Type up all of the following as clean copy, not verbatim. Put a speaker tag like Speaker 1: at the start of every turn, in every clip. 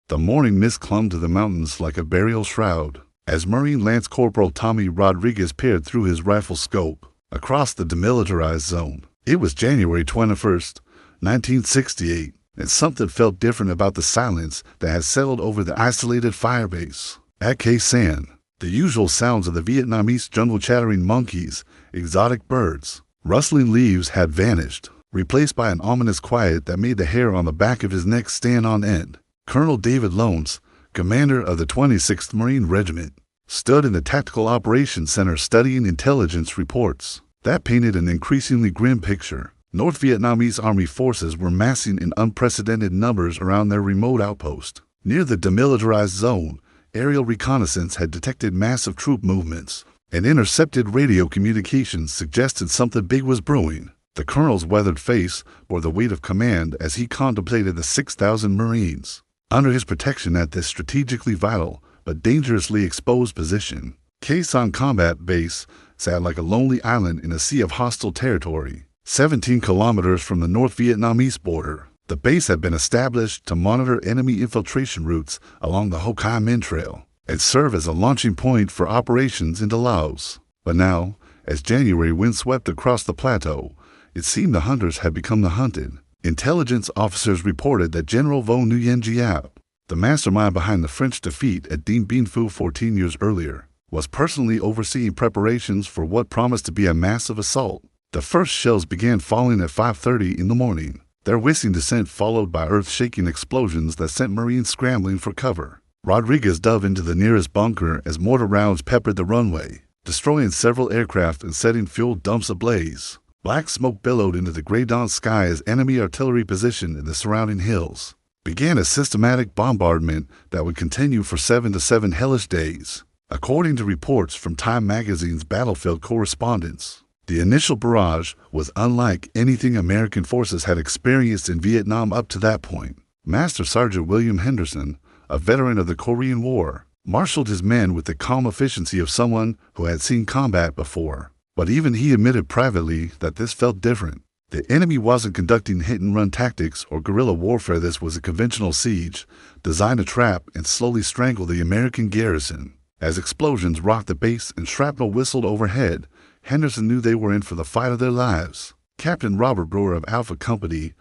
Speaker 1: The morning mist clung to the mountains like a burial shroud, as Marine Lance Corporal Tommy Rodriguez peered through his rifle scope across the demilitarized zone. It was January 21st, 1968, and something felt different about the silence that had settled over the isolated firebase at Sanh. The usual sounds of the Vietnamese jungle, chattering monkeys, exotic birds, rustling leaves had vanished, replaced by an ominous quiet that made the hair on the back of his neck stand on end. Colonel David Lones, commander of the 26th Marine Regiment, stood in the Tactical Operations Center studying intelligence reports that painted an increasingly grim picture. North Vietnamese Army forces were massing in unprecedented numbers around their remote outpost. Near the demilitarized zone, aerial reconnaissance had detected massive troop movements, and intercepted radio communications suggested something big was brewing. The colonel's weathered face bore the weight of command as he contemplated the 6,000 Marines under his protection at this strategically vital but dangerously exposed position. Sanh Combat Base sat like a lonely island in a sea of hostile territory, 17 kilometers from the North Vietnamese border. The base had been established to monitor enemy infiltration routes along the Ho Chi Minh Trail and serve as a launching point for operations into Laos. But now, as January wind swept across the plateau, it seemed the hunters had become the hunted. Intelligence officers reported that General Vo Nguyen Giap, the mastermind behind the French defeat at Dien Bien Phu 14 years earlier, was personally overseeing preparations for what promised to be a massive assault. The first shells began falling at 5:30 in the morning, their whistling descent followed by earth-shaking explosions that sent Marines scrambling for cover. Rodriguez dove into the nearest bunker as mortar rounds peppered the runway, destroying several aircraft and setting fuel dumps ablaze. Black smoke billowed into the gray dawn sky as enemy artillery positioned in the surrounding hills began a systematic bombardment that would continue for 7 to 7 hellish days. According to reports from Time magazine's battlefield correspondents, the initial barrage was unlike anything American forces had experienced in Vietnam up to that point. Master Sergeant William Henderson, a veteran of the Korean War, marshaled his men with the calm efficiency of someone who had seen combat before. But even he admitted privately that this felt different. The enemy wasn't conducting hit-and-run tactics or guerrilla warfare. This was a conventional siege, designed to trap and slowly strangle the American garrison. As explosions rocked the base and shrapnel whistled overhead, Henderson knew they were in for the fight of their lives. Captain Robert Brewer of Alpha Company,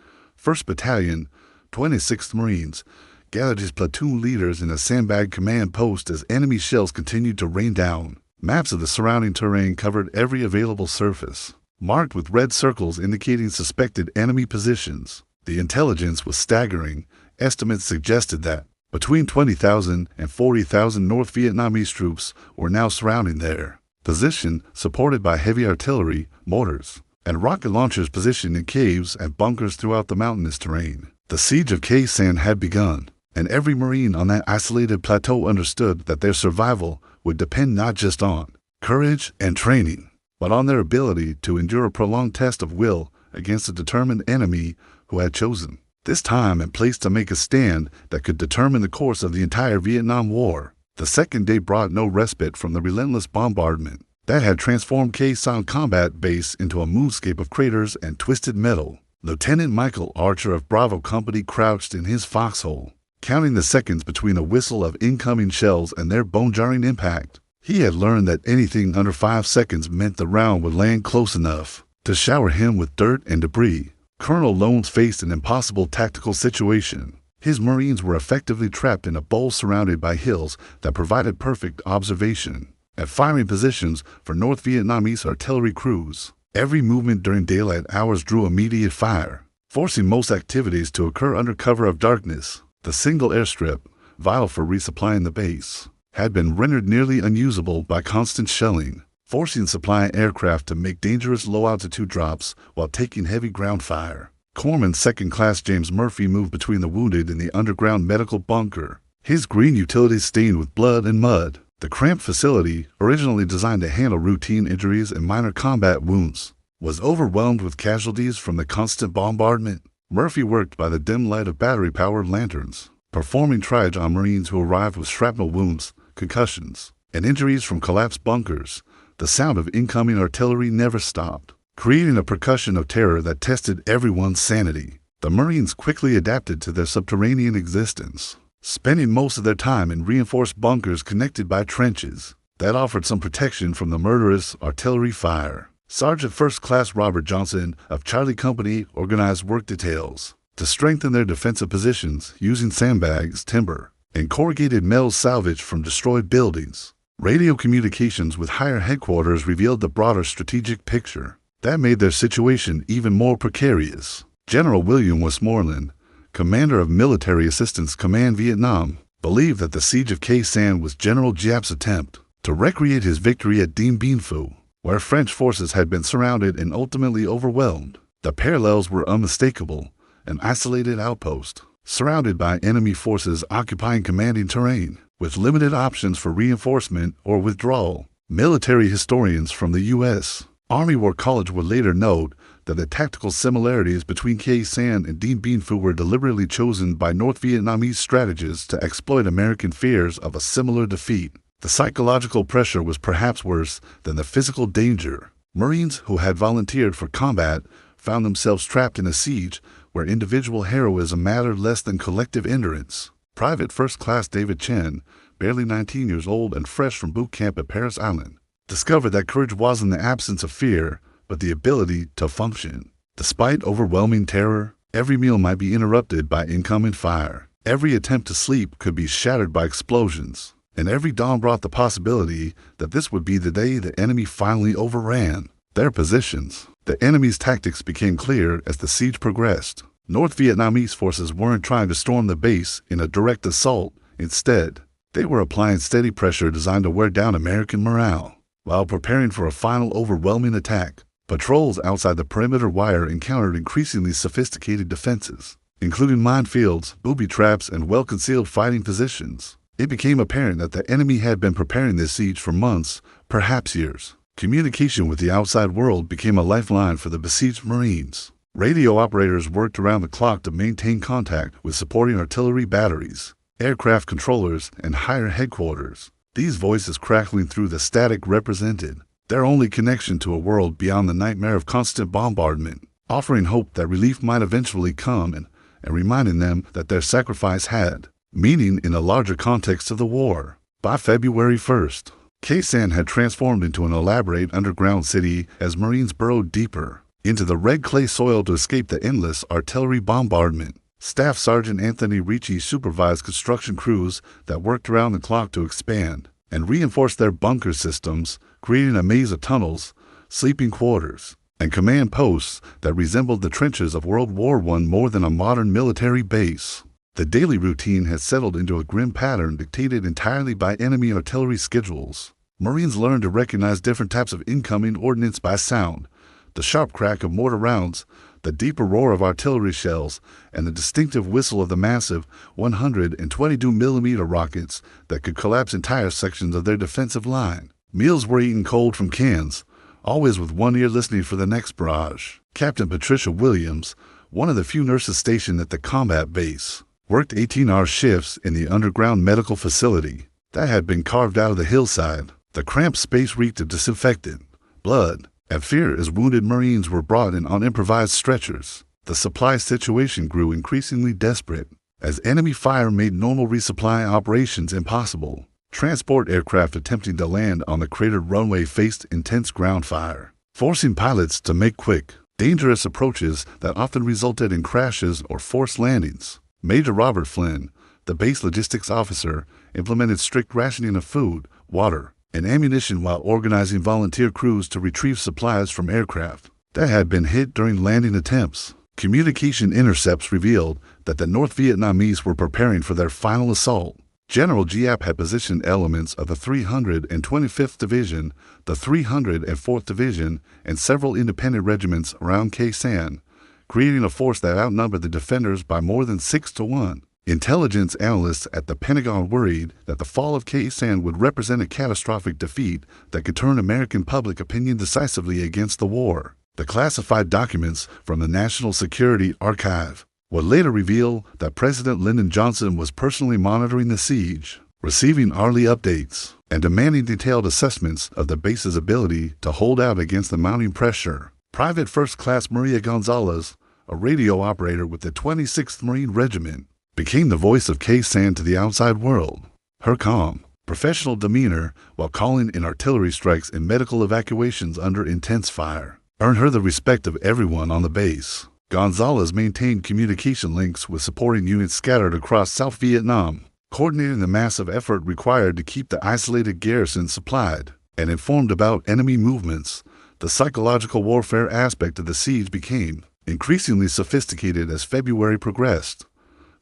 Speaker 1: 1st Battalion, 26th Marines, gathered his platoon leaders in a sandbag command post as enemy shells continued to rain down. Maps of the surrounding terrain covered every available surface, marked with red circles indicating suspected enemy positions. The intelligence was staggering. Estimates suggested that between 20,000 and 40,000 North Vietnamese troops were now surrounding their position, supported by heavy artillery, mortars, and rocket launchers positioned in caves and bunkers throughout the mountainous terrain. The siege of Sanh had begun, and every Marine on that isolated plateau understood that their survival would depend not just on courage and training, but on their ability to endure a prolonged test of will against a determined enemy who had chosen this time and place to make a stand that could determine the course of the entire Vietnam War. The second day brought no respite from the relentless bombardment that had transformed Sanh Combat Base into a moonscape of craters and twisted metal. Lieutenant Michael Archer of Bravo Company crouched in his foxhole, counting the seconds between a whistle of incoming shells and their bone-jarring impact. He had learned that anything under 5 seconds meant the round would land close enough to shower him with dirt and debris. Colonel Lones faced an impossible tactical situation. His Marines were effectively trapped in a bowl surrounded by hills that provided perfect observation and firing positions for North Vietnamese artillery crews. Every movement during daylight hours drew immediate fire, forcing most activities to occur under cover of darkness. The single airstrip, vital for resupplying the base, had been rendered nearly unusable by constant shelling, forcing supply aircraft to make dangerous low-altitude drops while taking heavy ground fire. Corpsman 2nd Class James Murphy moved between the wounded in the underground medical bunker, his green utilities stained with blood and mud. The cramped facility, originally designed to handle routine injuries and minor combat wounds, was overwhelmed with casualties from the constant bombardment. Murphy worked by the dim light of battery-powered lanterns, performing triage on Marines who arrived with shrapnel wounds, concussions, and injuries from collapsed bunkers. The sound of incoming artillery never stopped, creating a percussion of terror that tested everyone's sanity. The Marines quickly adapted to their subterranean existence, spending most of their time in reinforced bunkers connected by trenches that offered some protection from the murderous artillery fire. Sergeant First Class Robert Johnson of Charlie Company organized work details to strengthen their defensive positions using sandbags, timber, and corrugated metal salvaged from destroyed buildings. Radio communications with higher headquarters revealed the broader strategic picture. That made their situation even more precarious. General William Westmoreland, commander of Military Assistance Command Vietnam, believed that the siege of Khe Sanh was General Giap's attempt to recreate his victory at Dien Bien Phu, where French forces had been surrounded and ultimately overwhelmed. The parallels were unmistakable. An isolated outpost, surrounded by enemy forces occupying commanding terrain, with limited options for reinforcement or withdrawal. Military historians from the U.S. Army War College would later note that the tactical similarities between Khe Sanh and Dien Bien Phu were deliberately chosen by North Vietnamese strategists to exploit American fears of a similar defeat. The psychological pressure was perhaps worse than the physical danger. Marines who had volunteered for combat found themselves trapped in a siege where individual heroism mattered less than collective endurance. Private First Class David Chen, barely 19 years old and fresh from boot camp at Paris Island, discovered that courage wasn't the absence of fear, but the ability to function. Despite overwhelming terror, every meal might be interrupted by incoming fire. Every attempt to sleep could be shattered by explosions. And every dawn brought the possibility that this would be the day the enemy finally overran their positions. The enemy's tactics became clear as the siege progressed. North Vietnamese forces weren't trying to storm the base in a direct assault. Instead, they were applying steady pressure designed to wear down American morale. While preparing for a final overwhelming attack, patrols outside the perimeter wire encountered increasingly sophisticated defenses, including minefields, booby traps, and well-concealed fighting positions. It became apparent that the enemy had been preparing this siege for months, perhaps years. Communication with the outside world became a lifeline for the besieged Marines. Radio operators worked around the clock to maintain contact with supporting artillery batteries, aircraft controllers, and higher headquarters. These voices crackling through the static represented their only connection to a world beyond the nightmare of constant bombardment, offering hope that relief might eventually come and reminding them that their sacrifice had meaning in the larger context of the war. By February 1st, Khe Sanh had transformed into an elaborate underground city as Marines burrowed deeper into the red clay soil to escape the endless artillery bombardment. Staff Sergeant Anthony Ricci supervised construction crews that worked around the clock to expand and reinforce their bunker systems, creating a maze of tunnels, sleeping quarters, and command posts that resembled the trenches of World War I more than a modern military base. The daily routine had settled into a grim pattern dictated entirely by enemy artillery schedules. Marines learned to recognize different types of incoming ordnance by sound, the sharp crack of mortar rounds, the deeper roar of artillery shells, and the distinctive whistle of the massive 122mm rockets that could collapse entire sections of their defensive line. Meals were eaten cold from cans, always with one ear listening for the next barrage. Captain Patricia Williams, one of the few nurses stationed at the combat base, worked 18-hour shifts in the underground medical facility that had been carved out of the hillside. The cramped space reeked of disinfectant, blood, and fear as wounded Marines were brought in on improvised stretchers. The supply situation grew increasingly desperate as enemy fire made normal resupply operations impossible. Transport aircraft attempting to land on the cratered runway faced intense ground fire, forcing pilots to make quick, dangerous approaches that often resulted in crashes or forced landings. Major Robert Flynn, the base logistics officer, implemented strict rationing of food, water, and ammunition while organizing volunteer crews to retrieve supplies from aircraft that had been hit during landing attempts. Communication intercepts revealed that the North Vietnamese were preparing for their final assault. General Giap had positioned elements of the 325th Division, the 304th Division, and several independent regiments around Khe Sanh, creating a force that outnumbered the defenders by more than 6-1. Intelligence analysts at the Pentagon worried that the fall of Khe Sanh would represent a catastrophic defeat that could turn American public opinion decisively against the war. The classified documents from the National Security Archive would later reveal that President Lyndon Johnson was personally monitoring the siege, receiving hourly updates, and demanding detailed assessments of the base's ability to hold out against the mounting pressure. Private First Class Maria Gonzalez, a radio operator with the 26th Marine Regiment, became the voice of Sanh to the outside world. Her calm, professional demeanor while calling in artillery strikes and medical evacuations under intense fire earned her the respect of everyone on the base. Gonzalez maintained communication links with supporting units scattered across South Vietnam, coordinating the massive effort required to keep the isolated garrison supplied and informed about enemy movements. The psychological warfare aspect of the siege became increasingly sophisticated as February progressed.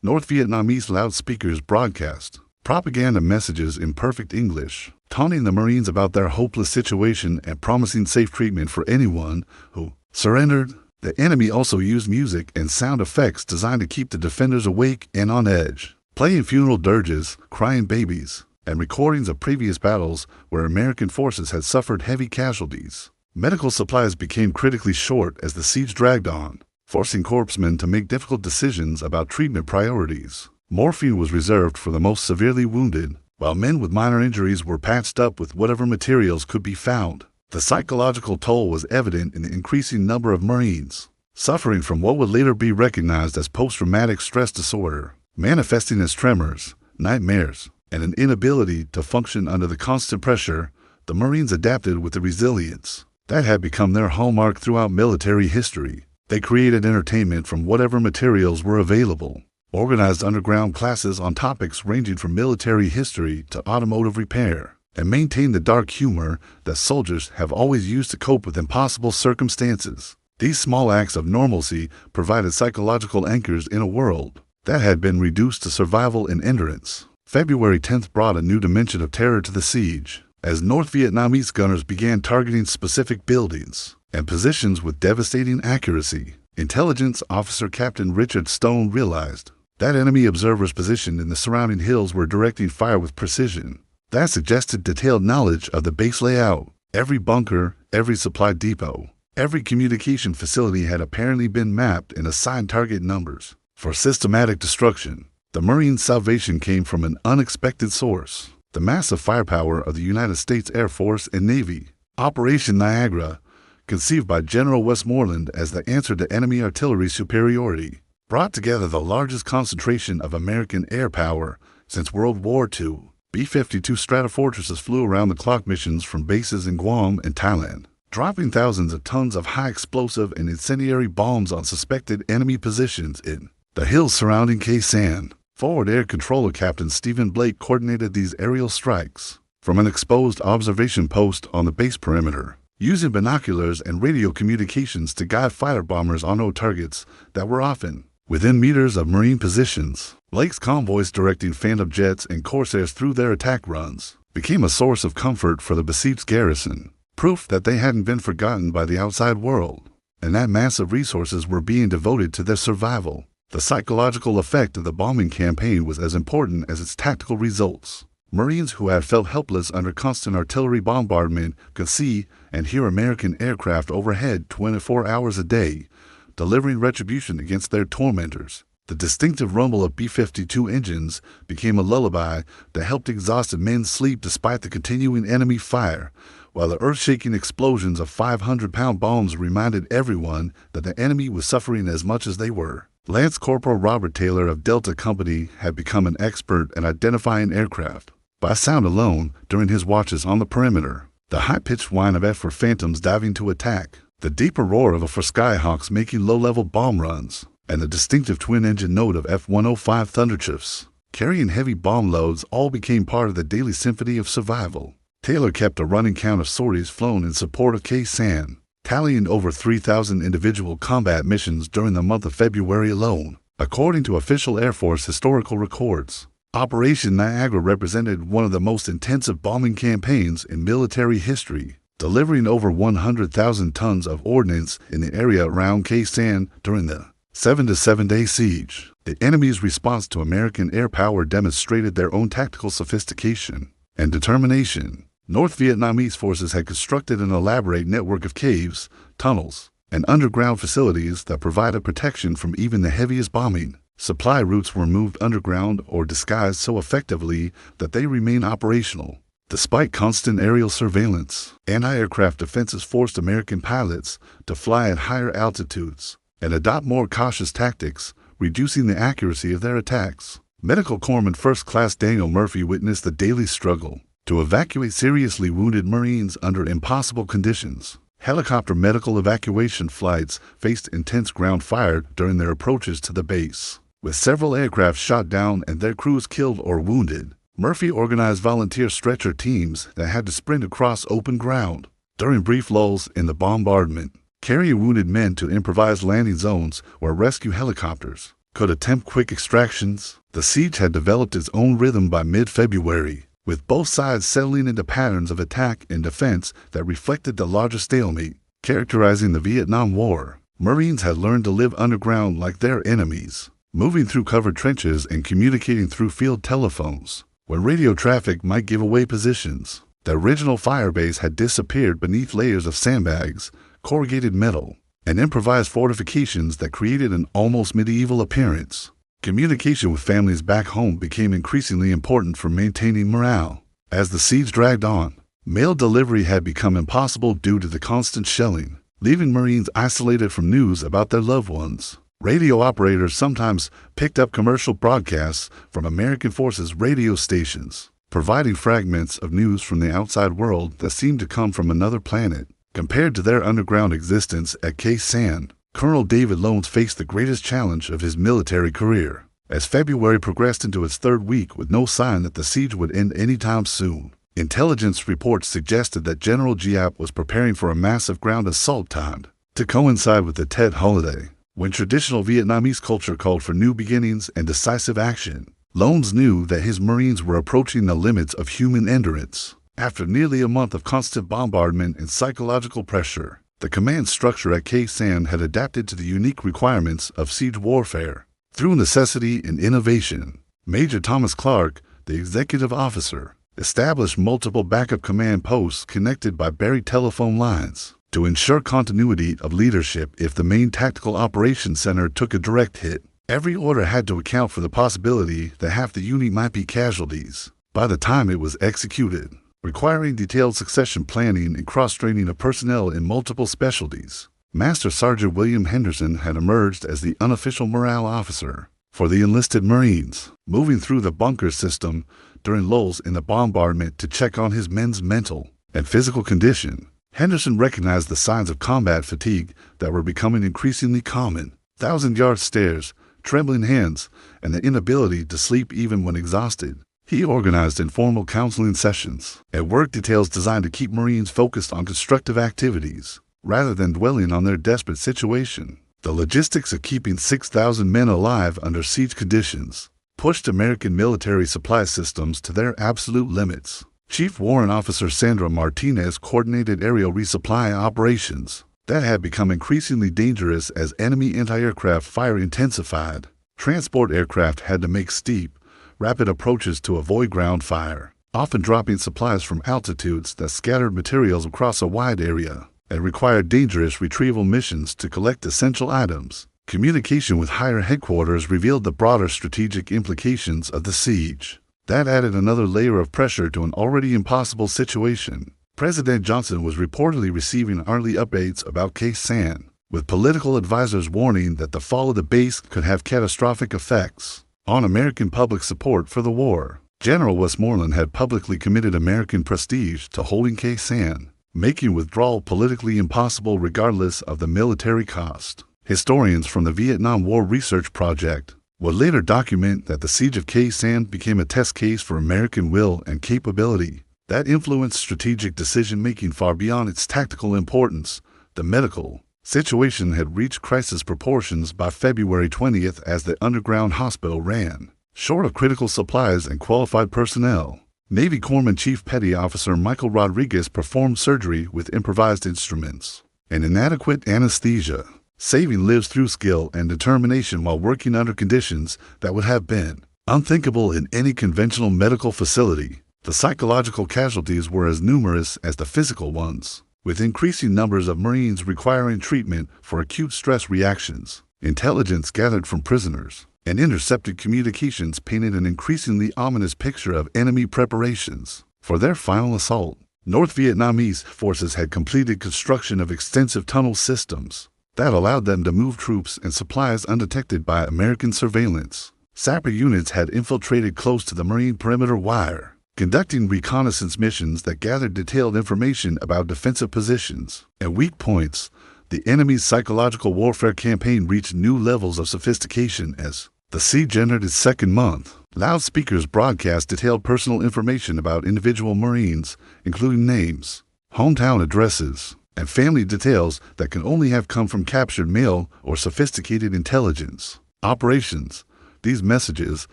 Speaker 1: North Vietnamese loudspeakers broadcast propaganda messages in perfect English, taunting the Marines about their hopeless situation and promising safe treatment for anyone who surrendered. The enemy also used music and sound effects designed to keep the defenders awake and on edge, playing funeral dirges, crying babies, and recordings of previous battles where American forces had suffered heavy casualties. Medical supplies became critically short as the siege dragged on, forcing corpsmen to make difficult decisions about treatment priorities. Morphine was reserved for the most severely wounded, while men with minor injuries were patched up with whatever materials could be found. The psychological toll was evident in the increasing number of Marines suffering from what would later be recognized as post-traumatic stress disorder, manifesting as tremors, nightmares, and an inability to function under the constant pressure. The Marines adapted with the resilience that had become their hallmark throughout military history. They created entertainment from whatever materials were available, organized underground classes on topics ranging from military history to automotive repair, and maintained the dark humor that soldiers have always used to cope with impossible circumstances. These small acts of normalcy provided psychological anchors in a world that had been reduced to survival and endurance. February 10th brought a new dimension of terror to the siege, as North Vietnamese gunners began targeting specific buildings and positions with devastating accuracy. Intelligence officer Captain Richard Stone realized that enemy observers positioned in the surrounding hills were directing fire with precision. That suggested detailed knowledge of the base layout. Every bunker, every supply depot, every communication facility had apparently been mapped and assigned target numbers for systematic destruction. The Marines' salvation came from an unexpected source: the massive firepower of the United States Air Force and Navy. Operation Niagara, conceived by General Westmoreland as the answer to enemy artillery superiority, brought together the largest concentration of American air power since World War II. B-52 Stratofortresses flew around-the-clock missions from bases in Guam and Thailand, dropping thousands of tons of high-explosive and incendiary bombs on suspected enemy positions in the hills surrounding Sanh. Forward Air Controller Captain Stephen Blake coordinated these aerial strikes from an exposed observation post on the base perimeter, using binoculars and radio communications to guide fighter bombers on targets that were often within meters of Marine positions. Blake's convoys directing Phantom jets and Corsairs through their attack runs became a source of comfort for the besieged garrison, proof that they hadn't been forgotten by the outside world, and that massive resources were being devoted to their survival. The psychological effect of the bombing campaign was as important as its tactical results. Marines who had felt helpless under constant artillery bombardment could see and hear American aircraft overhead 24 hours a day, delivering retribution against their tormentors. The distinctive rumble of B-52 engines became a lullaby that helped exhausted men sleep despite the continuing enemy fire, while the earth-shaking explosions of 500-pound bombs reminded everyone that the enemy was suffering as much as they were. Lance Corporal Robert Taylor of Delta Company had become an expert at identifying aircraft by sound alone during his watches on the perimeter. The high-pitched whine of F-4 Phantoms diving to attack, the deeper roar of F-4 Skyhawks making low-level bomb runs, and the distinctive twin-engine note of F-105 Thunderchiefs carrying heavy bomb loads all became part of the daily symphony of survival. Taylor kept a running count of sorties flown in support of Sanh, tallying over 3,000 individual combat missions during the month of February alone. According to official Air Force historical records, Operation Niagara represented one of the most intensive bombing campaigns in military history, delivering over 100,000 tons of ordnance in the area around Sanh during the 7-to-7-day siege. The enemy's response to American air power demonstrated their own tactical sophistication and determination. North Vietnamese forces had constructed an elaborate network of caves, tunnels, and underground facilities that provided protection from even the heaviest bombing. Supply routes were moved underground or disguised so effectively that they remain operational. Despite constant aerial surveillance, anti-aircraft defenses forced American pilots to fly at higher altitudes and adopt more cautious tactics, reducing the accuracy of their attacks. Medical Corpsman First Class Daniel Murphy witnessed the daily struggle to evacuate seriously wounded Marines under impossible conditions. Helicopter medical evacuation flights faced intense ground fire during their approaches to the base, with several aircraft shot down and their crews killed or wounded. Murphy organized volunteer stretcher teams that had to sprint across open ground during brief lulls in the bombardment, carry wounded men to improvised landing zones where rescue helicopters could attempt quick extractions. The siege had developed its own rhythm by mid-February, with both sides settling into patterns of attack and defense that reflected the larger stalemate characterizing the Vietnam War. Marines had learned to live underground like their enemies, moving through covered trenches and communicating through field telephones when radio traffic might give away positions. The original firebase had disappeared beneath layers of sandbags, corrugated metal, and improvised fortifications that created an almost medieval appearance. Communication with families back home became increasingly important for maintaining morale. As the siege dragged on, mail delivery had become impossible due to the constant shelling, leaving Marines isolated from news about their loved ones. Radio operators sometimes picked up commercial broadcasts from American forces radio stations, providing fragments of news from the outside world that seemed to come from another planet. Compared to their underground existence at Sanh, Colonel David Lones faced the greatest challenge of his military career. As February progressed into its third week with no sign that the siege would end anytime soon, intelligence reports suggested that General Giap was preparing for a massive ground assault timed to coincide with the Tet holiday, when traditional Vietnamese culture called for new beginnings and decisive action. Lones knew that his Marines were approaching the limits of human endurance. After nearly a month of constant bombardment and psychological pressure, the command structure at Sanh had adapted to the unique requirements of siege warfare. Through necessity and innovation, Major Thomas Clark, the executive officer, established multiple backup command posts connected by buried telephone lines to ensure continuity of leadership if the main tactical operations center took a direct hit. Every order had to account for the possibility that half the unit might be casualties by the time it was executed, requiring detailed succession planning and cross-training of personnel in multiple specialties. Master Sergeant William Henderson had emerged as the unofficial morale officer for the enlisted Marines, moving through the bunker system during lulls in the bombardment to check on his men's mental and physical condition. Henderson recognized the signs of combat fatigue that were becoming increasingly common: 1,000-yard stares, trembling hands, and the inability to sleep even when exhausted. He organized informal counseling sessions and work details designed to keep Marines focused on constructive activities rather than dwelling on their desperate situation. The logistics of keeping 6,000 men alive under siege conditions pushed American military supply systems to their absolute limits. Chief Warrant Officer Sandra Martinez coordinated aerial resupply operations that had become increasingly dangerous as enemy anti-aircraft fire intensified. Transport aircraft had to make steep, rapid approaches to avoid ground fire, often dropping supplies from altitudes that scattered materials across a wide area and required dangerous retrieval missions to collect essential items. Communication with higher headquarters revealed the broader strategic implications of the siege. That added another layer of pressure to an already impossible situation. President Johnson was reportedly receiving early updates about Sanh, with political advisors warning that the fall of the base could have catastrophic effects on American public support for the war. General Westmoreland had publicly committed American prestige to holding Sanh, making withdrawal politically impossible regardless of the military cost. Historians from the Vietnam War Research Project would later document that the siege of Sanh became a test case for American will and capability that influenced strategic decision-making far beyond its tactical importance. The medical situation had reached crisis proportions by February 20th as the underground hospital ran short of critical supplies and qualified personnel. Navy Corpsman Chief Petty Officer Michael Rodriguez performed surgery with improvised instruments and inadequate anesthesia, saving lives through skill and determination while working under conditions that would have been unthinkable in any conventional medical facility. The psychological casualties were as numerous as the physical ones, with increasing numbers of Marines requiring treatment for acute stress reactions. Intelligence gathered from prisoners and intercepted communications painted an increasingly ominous picture of enemy preparations for their final assault. North Vietnamese forces had completed construction of extensive tunnel systems That allowed them to move troops and supplies undetected by American surveillance. Sapper units had infiltrated close to the Marine perimeter wire, conducting reconnaissance missions that gathered detailed information about defensive positions and weak points. The enemy's psychological warfare campaign reached new levels of sophistication as the siege entered its second month. Loudspeakers broadcast detailed personal information about individual Marines, including names, hometown addresses, and family details that can only have come from captured mail or sophisticated intelligence operations. These messages,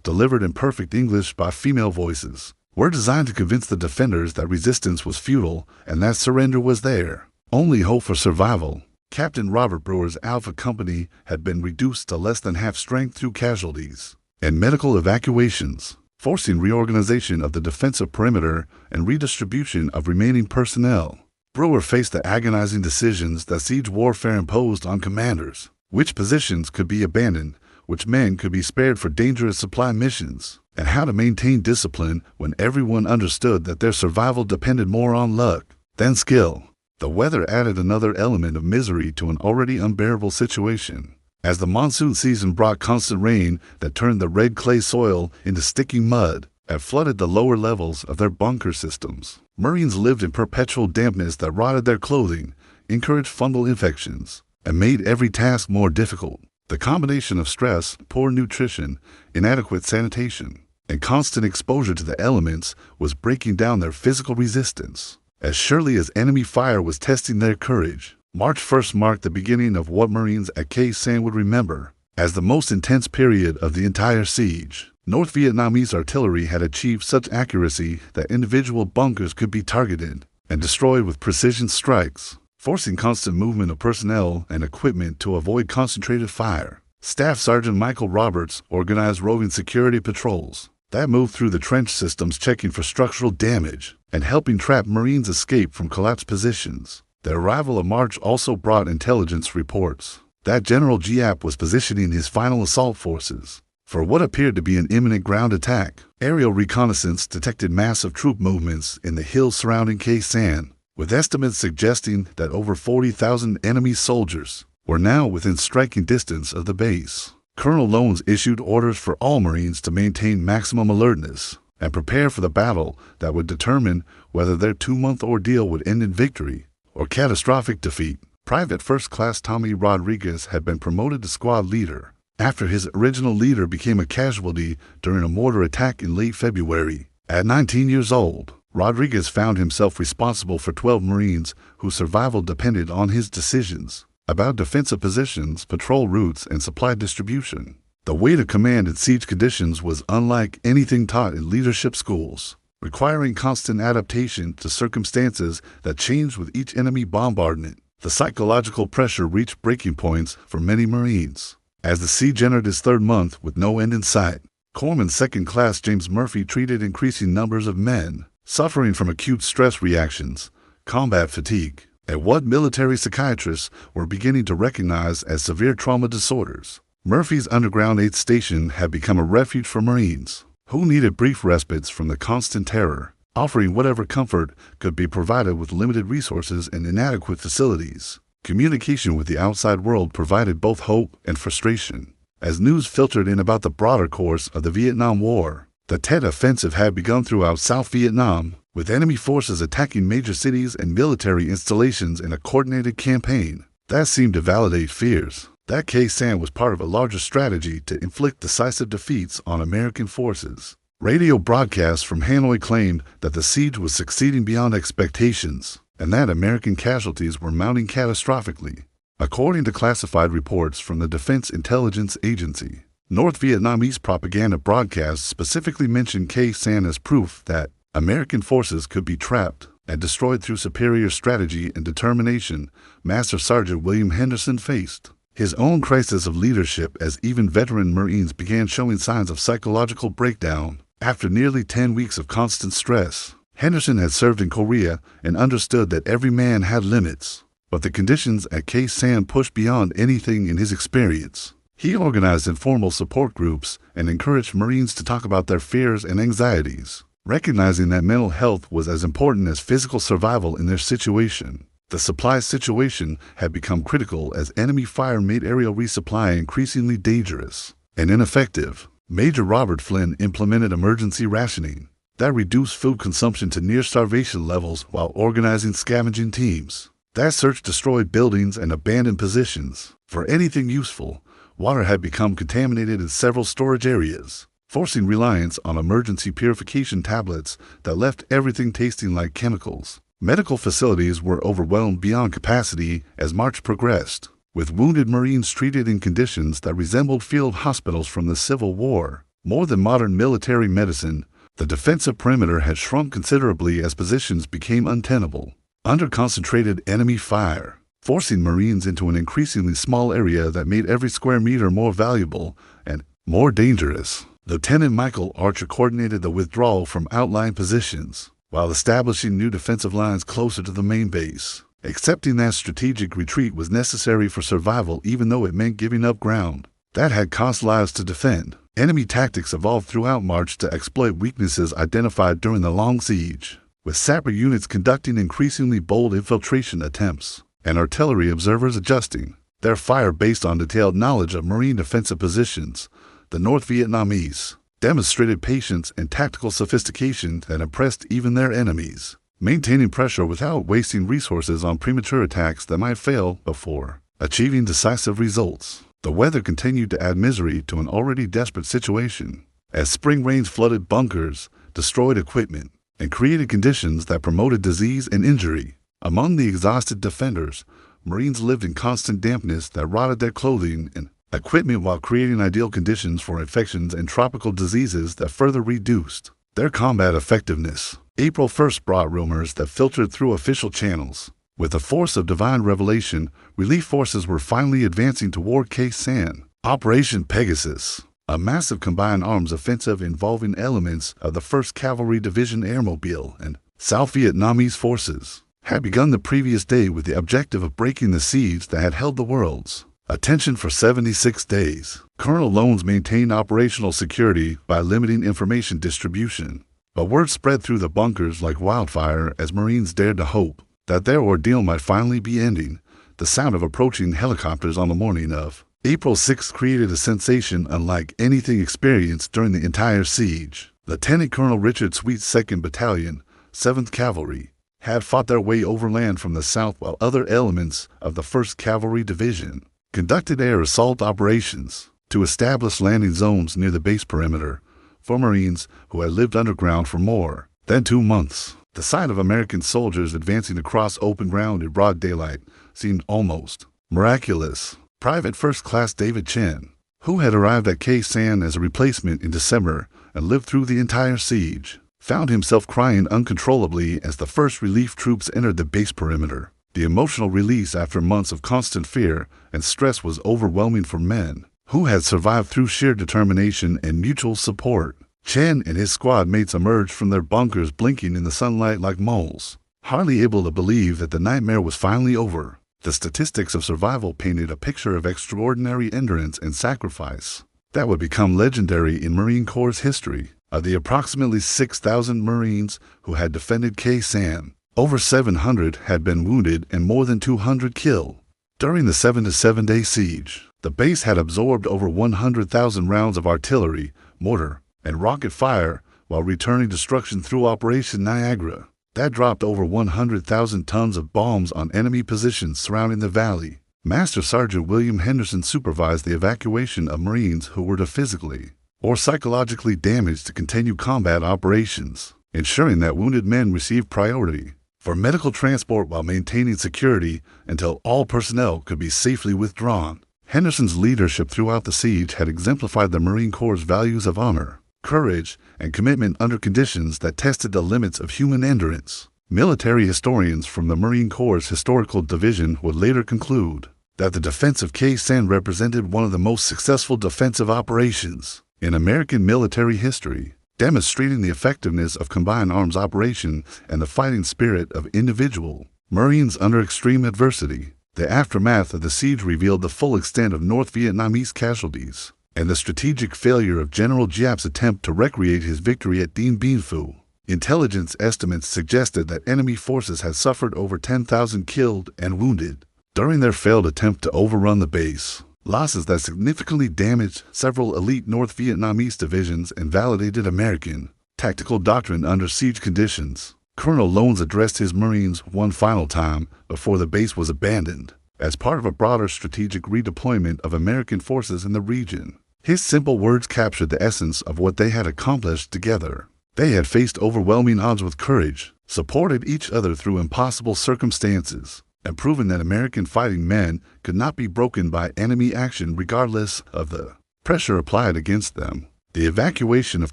Speaker 1: delivered in perfect English by female voices, were designed to convince the defenders that resistance was futile and that surrender was their only hope for survival. Captain Robert Brewer's Alpha Company had been reduced to less than half strength through casualties and medical evacuations, forcing reorganization of the defensive perimeter and redistribution of remaining personnel. Brewer faced the agonizing decisions that siege warfare imposed on commanders: which positions could be abandoned, which men could be spared for dangerous supply missions, and how to maintain discipline when everyone understood that their survival depended more on luck than skill. The weather added another element of misery to an already unbearable situation, as the monsoon season brought constant rain that turned the red clay soil into sticky mud and flooded the lower levels of their bunker systems. Marines lived in perpetual dampness that rotted their clothing, encouraged fungal infections, and made every task more difficult. The combination of stress, poor nutrition, inadequate sanitation, and constant exposure to the elements was breaking down their physical resistance. As surely as enemy fire was testing their courage, March 1st marked the beginning of what Marines at Sanh would remember as the most intense period of the entire siege. North Vietnamese artillery had achieved such accuracy that individual bunkers could be targeted and destroyed with precision strikes, forcing constant movement of personnel and equipment to avoid concentrated fire. Staff Sergeant Michael Roberts organized roving security patrols that moved through the trench systems checking for structural damage and helping trap Marines escape from collapsed positions. The arrival of March also brought intelligence reports that General Giap was positioning his final assault forces for what appeared to be an imminent ground attack. Aerial reconnaissance detected massive troop movements in the hills surrounding Sanh, with estimates suggesting that over 40,000 enemy soldiers were now within striking distance of the base. Colonel Lones issued orders for all Marines to maintain maximum alertness and prepare for the battle that would determine whether their 2-month ordeal would end in victory or catastrophic defeat. Private First Class Tommy Rodriguez had been promoted to squad leader after his original leader became a casualty during a mortar attack in late February. At 19 years old, Rodriguez found himself responsible for 12 Marines whose survival depended on his decisions about defensive positions, patrol routes, and supply distribution. The weight of command in siege conditions was unlike anything taught in leadership schools, requiring constant adaptation to circumstances that changed with each enemy bombardment. The psychological pressure reached breaking points for many Marines. As the siege entered its third month with no end in sight, Corpsman Second Class James Murphy treated increasing numbers of men suffering from acute stress reactions, combat fatigue, and what military psychiatrists were beginning to recognize as severe trauma disorders. Murphy's Underground 8th Station had become a refuge for Marines who needed brief respites from the constant terror, offering whatever comfort could be provided with limited resources and inadequate facilities. Communication with the outside world provided both hope and frustration. As news filtered in about the broader course of the Vietnam War, the Tet Offensive had begun throughout South Vietnam, with enemy forces attacking major cities and military installations in a coordinated campaign. That seemed to validate fears that Sanh was part of a larger strategy to inflict decisive defeats on American forces. Radio broadcasts from Hanoi claimed that the siege was succeeding beyond expectations and that American casualties were mounting catastrophically. According to classified reports from the Defense Intelligence Agency, North Vietnamese propaganda broadcasts specifically mentioned Sanh as proof that American forces could be trapped and destroyed through superior strategy and determination. Master Sergeant William Henderson faced his own crisis of leadership as even veteran Marines began showing signs of psychological breakdown after nearly 10 weeks of constant stress. Henderson had served in Korea and understood that every man had limits, but the conditions at Sanh pushed beyond anything in his experience. He organized informal support groups and encouraged Marines to talk about their fears and anxieties, recognizing that mental health was as important as physical survival in their situation. The supply situation had become critical as enemy fire made aerial resupply increasingly dangerous and ineffective. Major Robert Flynn implemented emergency rationing that reduced food consumption to near starvation levels while organizing scavenging teams. That search destroyed buildings and abandoned positions. For anything useful, water had become contaminated in several storage areas, forcing reliance on emergency purification tablets that left everything tasting like chemicals. Medical facilities were overwhelmed beyond capacity as March progressed, with wounded Marines treated in conditions that resembled field hospitals from the Civil War. More than modern military medicine, the defensive perimeter had shrunk considerably as positions became untenable under concentrated enemy fire, forcing Marines into an increasingly small area that made every square meter more valuable and more dangerous. Lieutenant Michael Archer coordinated the withdrawal from outlying positions, while establishing new defensive lines closer to the main base, accepting that strategic retreat was necessary for survival even though it meant giving up ground that had cost lives to defend. Enemy tactics evolved throughout March to exploit weaknesses identified during the long siege, with sapper units conducting increasingly bold infiltration attempts and artillery observers adjusting their fire based on detailed knowledge of Marine defensive positions. The North Vietnamese demonstrated patience and tactical sophistication that impressed even their enemies, maintaining pressure without wasting resources on premature attacks that might fail before achieving decisive results. The weather continued to add misery to an already desperate situation, as spring rains flooded bunkers, destroyed equipment, and created conditions that promoted disease and injury. Among the exhausted defenders, Marines lived in constant dampness that rotted their clothing and equipment while creating ideal conditions for infections and tropical diseases that further reduced their combat effectiveness. April 1st brought rumors that filtered through official channels. With the force of divine revelation, relief forces were finally advancing toward Sanh. Operation Pegasus, a massive combined arms offensive involving elements of the 1st Cavalry Division Airmobile and South Vietnamese forces, had begun the previous day with the objective of breaking the siege that had held the world's attention for 76 days. Colonel Lones maintained operational security by limiting information distribution, but word spread through the bunkers like wildfire as Marines dared to hope that their ordeal might finally be ending. The sound of approaching helicopters on the morning of April 6th created a sensation unlike anything experienced during the entire siege. Lieutenant Colonel Richard Sweet's 2nd Battalion, 7th Cavalry, had fought their way overland from the south while other elements of the 1st Cavalry Division conducted air assault operations to establish landing zones near the base perimeter for Marines who had lived underground for more than 2 months. The sight of American soldiers advancing across open ground in broad daylight seemed almost miraculous. Private First Class David Chen, who had arrived at Sanh as a replacement in December and lived through the entire siege, found himself crying uncontrollably as the first relief troops entered the base perimeter. The emotional release after months of constant fear and stress was overwhelming for men who had survived through sheer determination and mutual support. Chen and his squad mates emerged from their bunkers blinking in the sunlight like moles, hardly able to believe that the nightmare was finally over. The statistics of survival painted a picture of extraordinary endurance and sacrifice that would become legendary in Marine Corps' history. Of the approximately 6,000 Marines who had defended Sanh, over 700 had been wounded and more than 200 killed. During the 7-day siege, the base had absorbed over 100,000 rounds of artillery, mortar, and rocket fire while returning destruction through Operation Niagara. That dropped over 100,000 tons of bombs on enemy positions surrounding the valley. Master Sergeant William Henderson supervised the evacuation of Marines who were too physically or psychologically damaged to continue combat operations, ensuring that wounded men received priority for medical transport while maintaining security until all personnel could be safely withdrawn. Henderson's leadership throughout the siege had exemplified the Marine Corps' values of honor, courage, and commitment under conditions that tested the limits of human endurance. Military historians from the Marine Corps' Historical Division would later conclude that the defense of Sanh represented one of the most successful defensive operations in American military history, demonstrating the effectiveness of combined arms operation and the fighting spirit of individual Marines under extreme adversity. The aftermath of the siege revealed the full extent of North Vietnamese casualties and the strategic failure of General Giap's attempt to recreate his victory at Dien Bien Phu. Intelligence estimates suggested that enemy forces had suffered over 10,000 killed and wounded during their failed attempt to overrun the base, losses that significantly damaged several elite North Vietnamese divisions and validated American tactical doctrine under siege conditions. Colonel Lones addressed his Marines one final time before the base was abandoned, as part of a broader strategic redeployment of American forces in the region. His simple words captured the essence of what they had accomplished together. They had faced overwhelming odds with courage, supported each other through impossible circumstances, and proven that American fighting men could not be broken by enemy action regardless of the pressure applied against them. The evacuation of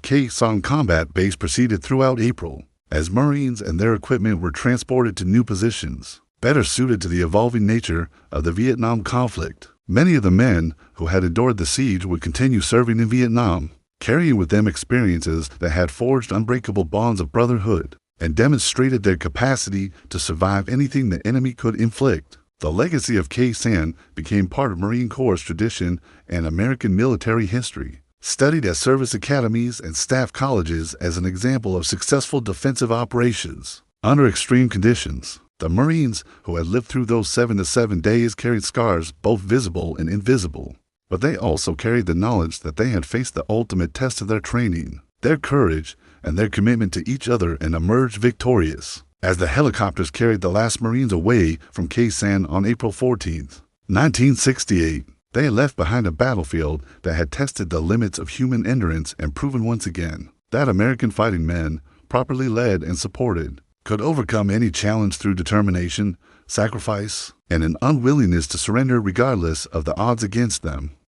Speaker 1: Sanh combat base proceeded throughout April, as Marines and their equipment were transported to new positions, better suited to the evolving nature of the Vietnam conflict. Many of the men who had endured the siege would continue serving in Vietnam, carrying with them experiences that had forged unbreakable bonds of brotherhood and demonstrated their capacity to survive anything the enemy could inflict. The legacy of Sanh became part of Marine Corps' tradition and American military history, studied at service academies and staff colleges as an example of successful defensive operations under extreme conditions. The Marines who had lived through those 7 to 7 days carried scars both visible and invisible, but they also carried the knowledge that they had faced the ultimate test of their training, their courage, and their commitment to each other, and emerged victorious. As the helicopters carried the last Marines away from Sanh on April 14, 1968, they had left behind a battlefield that had tested the limits of human endurance and proven once again that American fighting men, properly led and supported, could overcome any challenge through determination, sacrifice, and an unwillingness to surrender regardless of the odds against them.